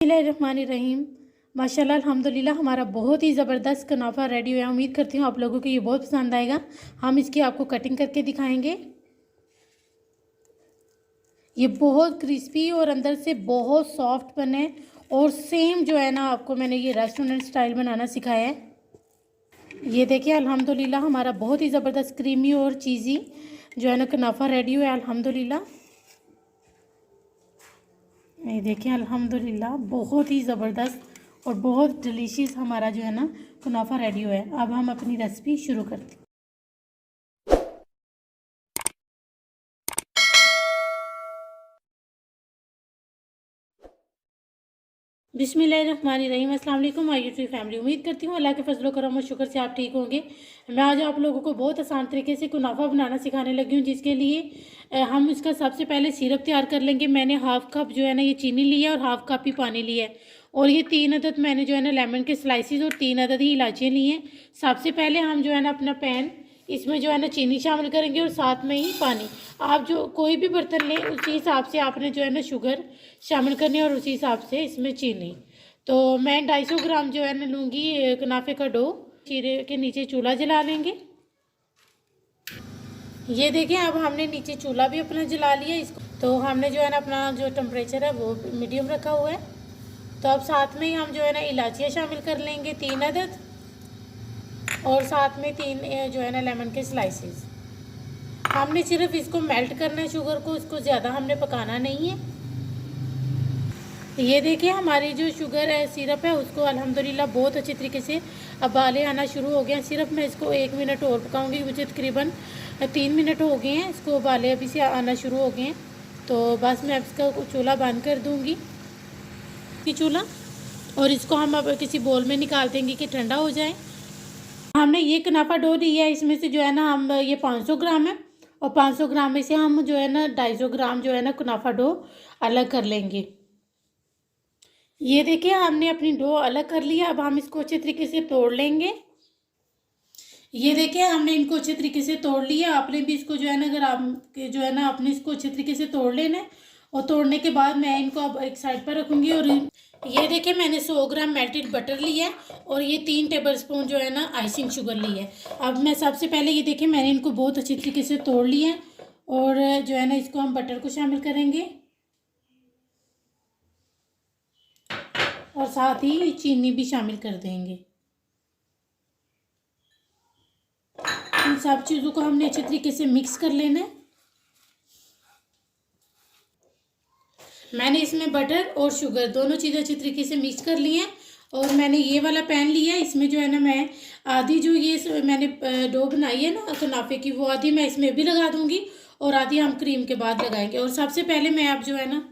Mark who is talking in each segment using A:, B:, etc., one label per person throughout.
A: बिस्मिल्लाहिर्रहमानिर्रहीम। माशाल्लाह अल्हम्दुलिल्लाह हमारा बहुत ही ज़बरदस्त कुनाफा रेडी हुआ है। उम्मीद करती हूँ आप लोगों को ये बहुत पसंद आएगा। हम इसकी आपको कटिंग करके दिखाएंगे। ये बहुत क्रिस्पी और अंदर से बहुत सॉफ्ट बने और सेम जो है ना आपको मैंने ये रेस्टोरेंट स्टाइल बनाना सिखाया है। ये देखिए अल्हम्दुलिल्लाह हमारा बहुत ही ज़बरदस्त क्रीमी और चीज़ी जो है ना कुनाफा रेडी हुआ है अल्हम्दुलिल्लाह। ये देखिए अल्हम्दुलिल्लाह बहुत ही ज़बरदस्त और बहुत डिलीशियस हमारा जो है ना कुनाफा रेडी हुआ है। अब हम अपनी रेसिपी शुरू करते हैं। बिस्मिल्लाहिर्रहमानिर्रहीम। अस्सलाम वालेकुम माय यूट्यूब फैमिली। उम्मीद करती हूँ अल्लाह के फजलो करम और शुक्र से आप ठीक होंगे। मैं आज आप लोगों को बहुत आसान तरीके से कुनाफा बनाना सिखाने लगी हूँ, जिसके लिए हम इसका सबसे पहले सिरप तैयार कर लेंगे। मैंने हाफ़ कप जो है ना ये चीनी लिया और हाफ़ कप ही पानी लिया है। और ये 3 अदद मैंने जो है ना लेमन के स्लाइसिस और 3 अदद ही इलायचियाँ ली हैं। सबसे पहले हम जो है ना अपना पैन इसमें जो है ना चीनी शामिल करेंगे और साथ में ही पानी। आप जो कोई भी बर्तन लें उसी हिसाब से आपने जो है ना शुगर शामिल करनी है और उसी हिसाब से इसमें चीनी। तो मैं 250 ग्राम जो है ना लूँगी कुनाफे का डो। चीरे के नीचे चूल्हा जला लेंगे। ये देखिए अब हमने नीचे चूल्हा भी अपना जला लिया। इसको तो हमने जो है ना अपना जो टेम्परेचर है वो मीडियम रखा हुआ है। तो अब साथ में ही हम जो है ना इलायचियाँ शामिल कर लेंगे 3 अदद और साथ में 3 जो है ना लेमन के स्लाइसेस। हमने सिर्फ इसको मेल्ट करना है शुगर को, इसको ज़्यादा हमने पकाना नहीं है। ये देखिए हमारी जो शुगर है सिरप है उसको अल्हम्दुलिल्लाह बहुत अच्छी तरीके से उबाले आना शुरू हो गया। सिर्फ मैं इसको 1 मिनट और पकाऊंगी। मुझे तकरीबन 3 मिनट हो गए हैं इसको उबाले अभी से आना शुरू हो गए हैं। तो बस मैं अब इसका चूल्हा बंद कर दूँगी चूल्हा, और इसको हम अब किसी बोल में निकाल देंगे कि ठंडा हो जाए। हमने ये कुनाफा डो लिया है, इसमें से जो है ना हम ये 500 ग्राम है और 500 ग्राम में से हम जो है ना 250 ग्राम जो है ना कुनाफा डो अलग कर लेंगे। ये देखिए हमने अपनी डो अलग कर लिया। अब हम इसको अच्छे तरीके से तोड़ लेंगे। ये देखिए हमने इनको अच्छे तरीके से तोड़ लिया। आपने भी इसको जो है ना अगर आप जो है ना आपने इसको अच्छे तरीके से तोड़ लेना है। और तोड़ने के बाद मैं इनको अब एक साइड पर रखूँगी। और ये देखिए मैंने 100 ग्राम मेल्टेड बटर लिया है और ये 3 टेबलस्पून जो है ना आइसिंग शुगर ली है। अब मैं सबसे पहले ये देखिए मैंने इनको बहुत अच्छी तरीके से तोड़ लिया है और जो है ना इसको हम बटर को शामिल करेंगे और साथ ही चीनी भी शामिल कर देंगे। इन सब चीज़ों को हमने अच्छे तरीके से मिक्स कर लेना है। मैंने इसमें बटर और शुगर दोनों चीज़ें अच्छी तरीके से मिक्स कर ली हैं। और मैंने ये वाला पैन लिया है, इसमें जो है ना मैं आधी जो ये मैंने डो बनाई है ना कुनाफे की वो आधी मैं इसमें भी लगा दूंगी और आधी हम क्रीम के बाद लगाएंगे। और सबसे पहले मैं अब जो है ना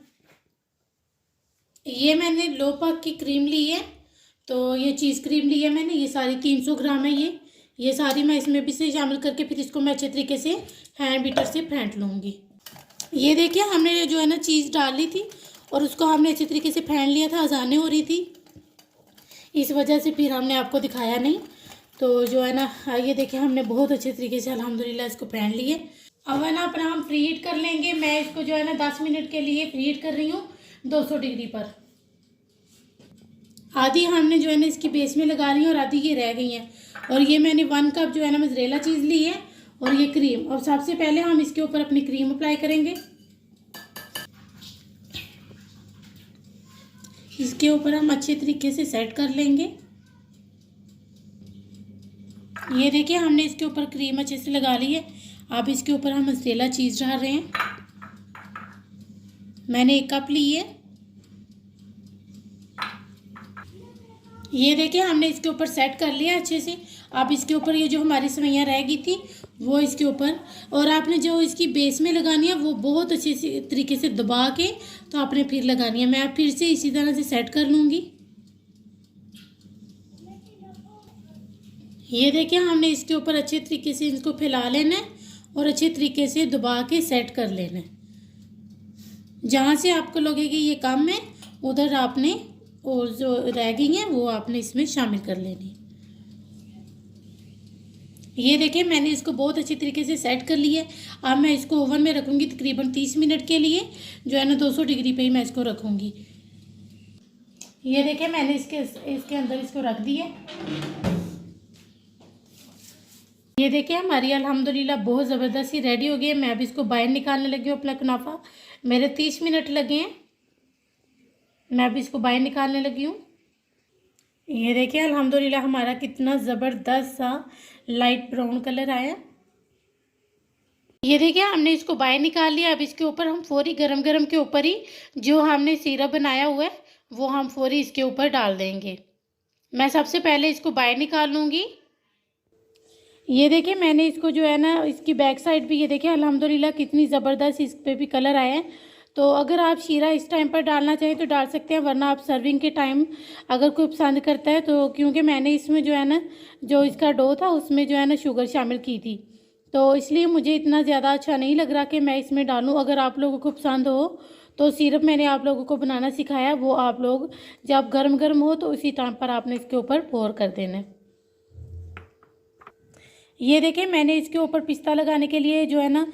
A: ये मैंने लो पाक की क्रीम ली है। तो ये चीज़ क्रीम ली है मैंने, ये सारी 300 ग्राम है। ये सारी मैं इसमें भी से शामिल करके फिर इसको मैं अच्छे तरीके से हैंड बीटर से फेंट लूँगी। ये देखिए हमने जो है ना चीज़ डाल ली थी और उसको हमने अच्छे तरीके से फेंट लिया था। अजानें हो रही थी इस वजह से फिर हमने आपको दिखाया नहीं। तो जो है ना ये देखिए हमने बहुत अच्छे तरीके से अल्हम्दुलिल्लाह इसको फेंट लिए। अब है ना अपना हम प्री हीट कर लेंगे। मैं इसको जो है ना 10 मिनट के लिए प्री हीट कर रही हूँ 200 डिग्री पर। आधी हमने जो है ना इसकी बेस में लगा ली है और आधी ये रह गई हैं। और ये मैंने 1 कप जो है ना मोज़रेला चीज़ ली है और ये क्रीम। और सबसे पहले हम इसके ऊपर अपनी क्रीम अप्लाई करेंगे। इसके ऊपर हम अच्छे तरीके से सेट कर लेंगे। ये देखिए हमने इसके ऊपर क्रीम अच्छे से लगा ली है। अब इसके ऊपर हम मोज़रेला चीज़ डाल रहे हैं। मैंने 1 कप ली है। ये देखिए हमने इसके ऊपर सेट कर लिया अच्छे से। अब इसके ऊपर ये जो हमारी सवैयाँ रह गई थी वो इसके ऊपर, और आपने जो इसकी बेस में लगानी है वो बहुत अच्छे से तरीके से दबा के तो आपने फिर लगानी है। मैं फिर से इसी तरह से सेट कर लूँगी। ये देखिए हमने इसके ऊपर अच्छे तरीके से इसको फैला लेना है और अच्छे तरीके से दबा के सेट कर लेना है। जहाँ से आपको लगे कि ये कम है उधर आपने और जो रह गई हैं वो आपने इसमें शामिल कर लेनी। ये देखिए मैंने इसको बहुत अच्छी तरीके से सेट कर लिया है। अब मैं इसको ओवन में रखूँगी तकरीबन 30 मिनट के लिए। जो है ना 200 डिग्री पे ही मैं इसको रखूँगी। ये देखिए मैंने इसके अंदर इसको रख दिया। ये देखिए हमारी अल्हम्दुलिल्लाह बहुत ज़बरदस्त ही रेडी हो गई है। मैं अभी इसको बाहर निकालने लगी हूँ अपना कुनाफा। मेरे 30 मिनट लगे हैं, मैं अभी इसको बाहर निकालने लगी हूँ। ये देखिए अल्हम्दुलिल्लाह हमारा कितना ज़बरदस्त सा लाइट ब्राउन कलर आया। ये देखिए हमने इसको बाहर निकाल लिया। अब इसके ऊपर हम फौरी गरम गरम के ऊपर ही जो हमने सिरप बनाया हुआ है वो हम फौरी इसके ऊपर डाल देंगे। मैं सबसे पहले इसको बाहर निकाल लूँगी। ये देखिए मैंने इसको जो है ना इसकी बैक साइड भी ये देखिए अल्हम्दुलिल्लाह कितनी ज़बरदस्त इस पे भी कलर आया है। तो अगर आप शीरा इस टाइम पर डालना चाहें तो डाल सकते हैं, वरना आप सर्विंग के टाइम अगर कोई पसंद करता है तो, क्योंकि मैंने इसमें जो है ना जो इसका डो था उसमें जो है ना शुगर शामिल की थी, तो इसलिए मुझे इतना ज़्यादा अच्छा नहीं लग रहा कि मैं इसमें डालूँ। अगर आप लोगों को पसंद हो तो सिरप मैंने आप लोगों को बनाना सिखाया, वो आप लोग जब गर्म गर्म हो तो उसी टाइम पर आपने इसके ऊपर पोर कर देना है। ये देखिए मैंने इसके ऊपर पिस्ता लगाने के लिए जो है ना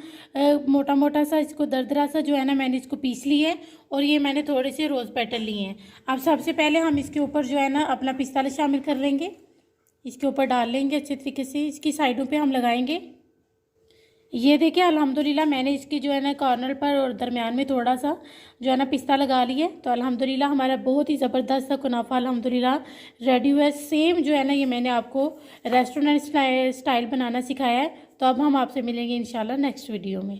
A: मोटा मोटा सा इसको दरदरा सा जो है ना मैंने इसको पीस ली है, और ये मैंने थोड़े से रोज़ पेटल लिए हैं। अब सबसे पहले हम इसके ऊपर जो है ना अपना पिस्ता शामिल कर लेंगे, इसके ऊपर डाल लेंगे अच्छे तरीके से, इसकी साइडों पे हम लगाएंगे। ये देखिए अल्हम्दुलिल्लाह मैंने इसकी जो है ना कॉर्नर पर और दरमियान में थोड़ा सा जो है ना पिस्ता लगा लिया है। तो अल्हम्दुलिल्लाह हमारा बहुत ही ज़बरदस्त सा कुनाफा अल्हम्दुलिल्लाह रेडी हुआ है। सेम जो है ना ये मैंने आपको रेस्टोरेंट स्टाइल बनाना सिखाया है। तो अब हम आपसे मिलेंगे इंशाल्लाह नेक्स्ट वीडियो में।